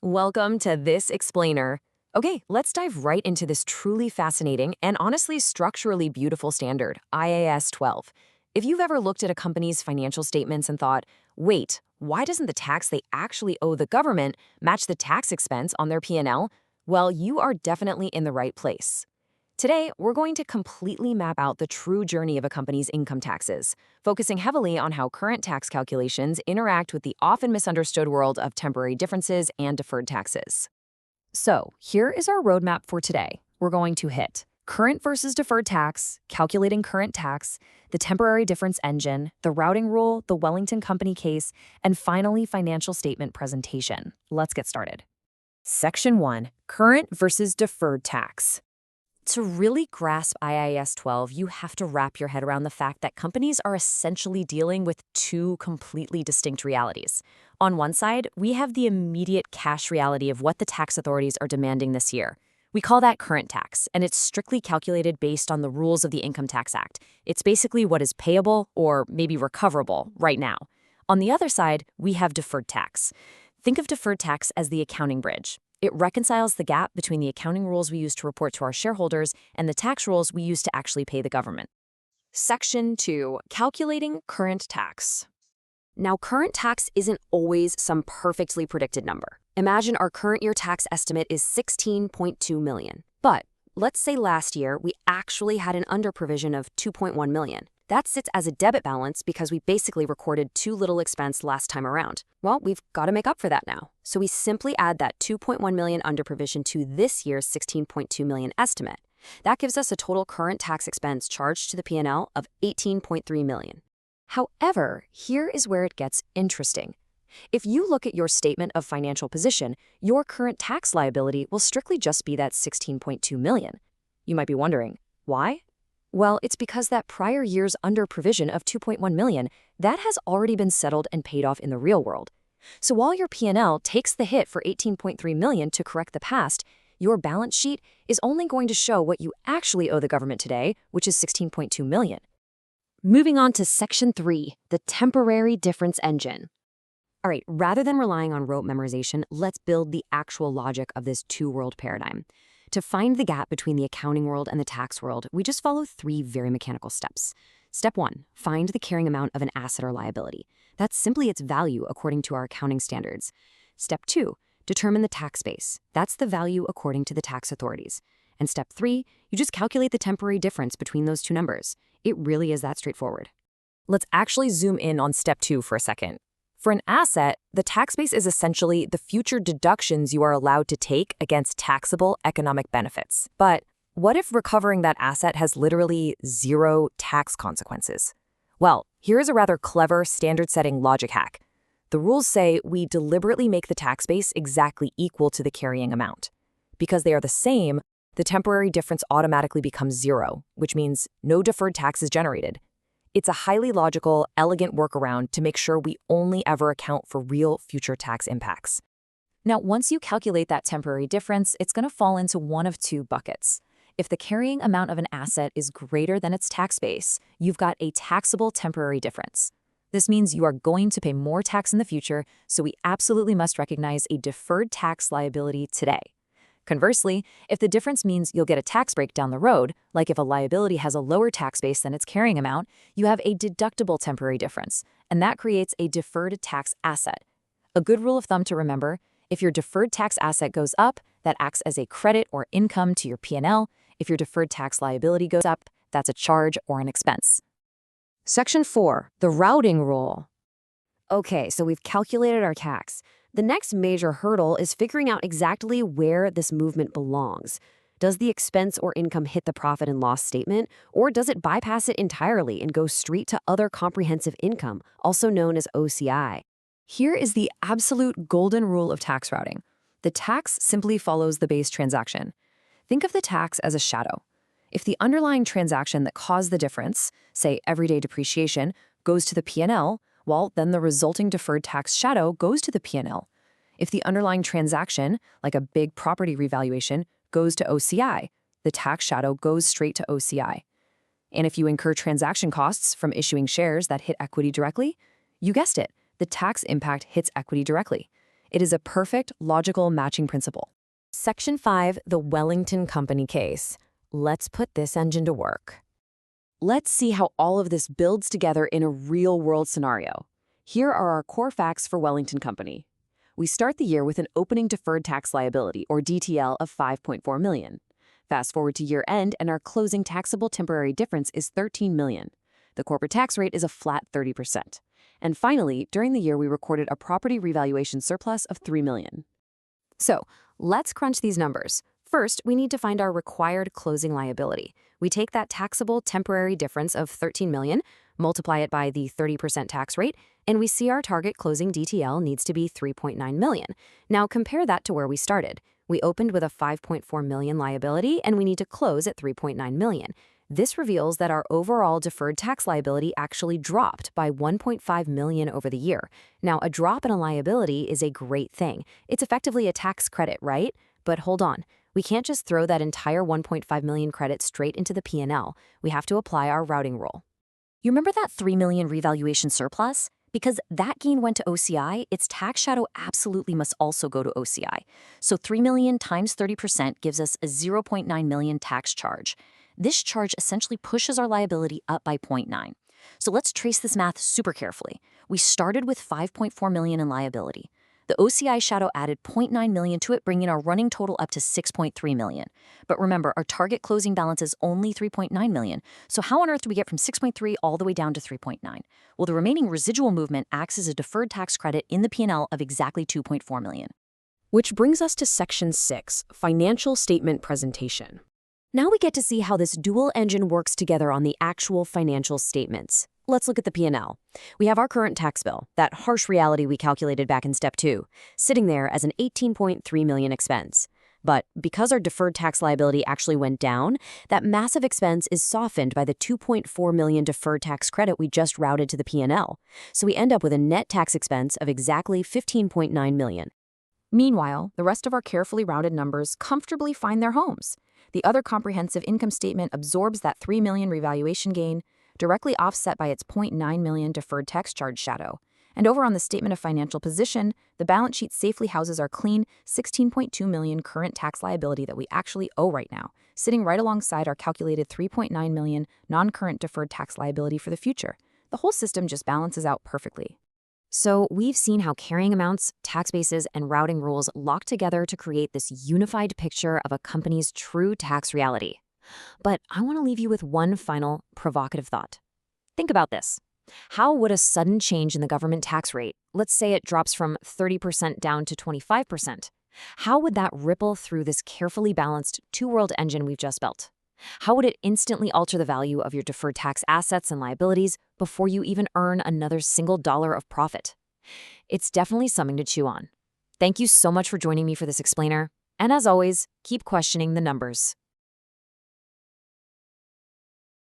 Welcome to This Explainer. Okay, let's dive right into this truly fascinating and honestly structurally beautiful standard, IAS 12. If you've ever looked at a company's financial statements and thought, wait, why doesn't the tax they actually owe the government match the tax expense on their P&L? Well, you are definitely in the right place. Today, we're going to completely map out the true journey of a company's income taxes, focusing heavily on how current tax calculations interact with the often misunderstood world of temporary differences and deferred taxes. So, here is our roadmap for today. We're going to hit current versus deferred tax, calculating current tax, the temporary difference engine, the routing rule, the Wellington Company case, and finally, financial statement presentation. Let's get started. Section 1. Current versus deferred tax. To really grasp IAS 12, you have to wrap your head around the fact that companies are essentially dealing with two completely distinct realities. On one side, we have the immediate cash reality of what the tax authorities are demanding this year. We call that current tax, and it's strictly calculated based on the rules of the Income Tax Act. It's basically what is payable or maybe recoverable right now. On the other side, we have deferred tax. Think of deferred tax as the accounting bridge. It reconciles the gap between the accounting rules we use to report to our shareholders and the tax rules we use to actually pay the government. Section 2. Calculating current tax. Now, current tax isn't always some perfectly predicted number. Imagine our current year tax estimate is $16.2 million. But let's say last year we actually had an underprovision of $2.1 million. That sits as a debit balance because we basically recorded too little expense last time around. Well, we've got to make up for that now. So we simply add that $2.1 million underprovision to this year's $16.2 million estimate. That gives us a total current tax expense charged to the P&L of $18.3 million. However, here is where it gets interesting. If you look at your statement of financial position, your current tax liability will strictly just be that $16.2 million. You might be wondering, why? Well, it's because that prior year's underprovision of $2.1 million, that has already been settled and paid off in the real world. So while your P&L takes the hit for $18.3 million to correct the past, your balance sheet is only going to show what you actually owe the government today, which is $16.2 million. Moving on to Section 3, the temporary difference engine. All right, rather than relying on rote memorization, let's build the actual logic of this two-world paradigm. To find the gap between the accounting world and the tax world, we just follow three very mechanical steps. Step 1, find the carrying amount of an asset or liability. That's simply its value according to our accounting standards. Step 2, determine the tax base. That's the value according to the tax authorities. And step 3, you just calculate the temporary difference between those two numbers. It really is that straightforward. Let's actually zoom in on step 2 for a second. For an asset, the tax base is essentially the future deductions you are allowed to take against taxable economic benefits. But what if recovering that asset has literally zero tax consequences? Well, here is a rather clever standard-setting logic hack. The rules say we deliberately make the tax base exactly equal to the carrying amount. Because they are the same, the temporary difference automatically becomes zero, which means no deferred tax is generated. It's a highly logical, elegant workaround to make sure we only ever account for real future tax impacts. Now, once you calculate that temporary difference, it's going to fall into one of two buckets. If the carrying amount of an asset is greater than its tax base, you've got a taxable temporary difference. This means you are going to pay more tax in the future, so we absolutely must recognize a deferred tax liability today. Conversely, if the difference means you'll get a tax break down the road, like if a liability has a lower tax base than its carrying amount, you have a deductible temporary difference, and that creates a deferred tax asset. A good rule of thumb to remember, if your deferred tax asset goes up, that acts as a credit or income to your P&L. If your deferred tax liability goes up, that's a charge or an expense. Section 4, the routing rule. Okay, so we've calculated our tax. The next major hurdle is figuring out exactly where this movement belongs. Does the expense or income hit the profit and loss statement, or does it bypass it entirely and go straight to other comprehensive income, also known as OCI? Here is the absolute golden rule of tax routing. The tax simply follows the base transaction. Think of the tax as a shadow. If the underlying transaction that caused the difference, say everyday depreciation, goes to the P&L, well, then the resulting deferred tax shadow goes to the P&L. If the underlying transaction, like a big property revaluation, goes to OCI, the tax shadow goes straight to OCI. And if you incur transaction costs from issuing shares that hit equity directly, you guessed it, the tax impact hits equity directly. It is a perfect logical matching principle. Section 5, the Wellington Company case. Let's put this engine to work. Let's see how all of this builds together in a real-world scenario. Here are our core facts for Wellington Company. We start the year with an opening deferred tax liability, or DTL, of $5.4 million. Fast forward to year-end, and our closing taxable temporary difference is $13 million. The corporate tax rate is a flat 30%. And finally, during the year, we recorded a property revaluation surplus of $3 million. So, let's crunch these numbers. First, we need to find our required closing liability. We take that taxable temporary difference of $13 million, multiply it by the 30% tax rate, and we see our target closing DTL needs to be $3.9 million. Now compare that to where we started. We opened with a $5.4 million liability, and we need to close at $3.9 million. This reveals that our overall deferred tax liability actually dropped by $1.5 million over the year. Now, a drop in a liability is a great thing. It's effectively a tax credit, right? But hold on. We can't just throw that entire $1.5 million credit straight into the P&L. We have to apply our routing rule. You remember that $3 million revaluation surplus? Because that gain went to OCI, its tax shadow absolutely must also go to OCI. So $3 million times 30% gives us a $0.9 million tax charge. This charge essentially pushes our liability up by 0.9. So let's trace this math super carefully. We started with $5.4 million in liability. The OCI shadow added $0.9 million to it, bringing our running total up to $6.3 million. But remember, our target closing balance is only $3.9 million. So how on earth do we get from 6.3 all the way down to 3.9? Well, the remaining residual movement acts as a deferred tax credit in the P&L of exactly $2.4 million. Which brings us to Section 6, Financial Statement Presentation. Now we get to see how this dual engine works together on the actual financial statements. Let's look at the P&L. We have our current tax bill, that harsh reality we calculated back in Step 2, sitting there as an $18.3 million expense. But because our deferred tax liability actually went down, that massive expense is softened by the $2.4 million deferred tax credit we just routed to the P&L. So we end up with a net tax expense of exactly $15.9 million. Meanwhile, the rest of our carefully rounded numbers comfortably find their homes. The other comprehensive income statement absorbs that $3 million revaluation gain, directly offset by its $0.9 million deferred tax charge shadow. And over on the statement of financial position, the balance sheet safely houses our clean $16.2 million current tax liability that we actually owe right now, sitting right alongside our calculated $3.9 million non-current deferred tax liability for the future. The whole system just balances out perfectly. So we've seen how carrying amounts, tax bases, and routing rules lock together to create this unified picture of a company's true tax reality. But I want to leave you with one final provocative thought. Think about this. How would a sudden change in the government tax rate, let's say it drops from 30% down to 25%, how would that ripple through this carefully balanced two-world engine we've just built? How would it instantly alter the value of your deferred tax assets and liabilities before you even earn another single dollar of profit? It's definitely something to chew on. Thank you so much for joining me for this explainer. And as always, keep questioning the numbers.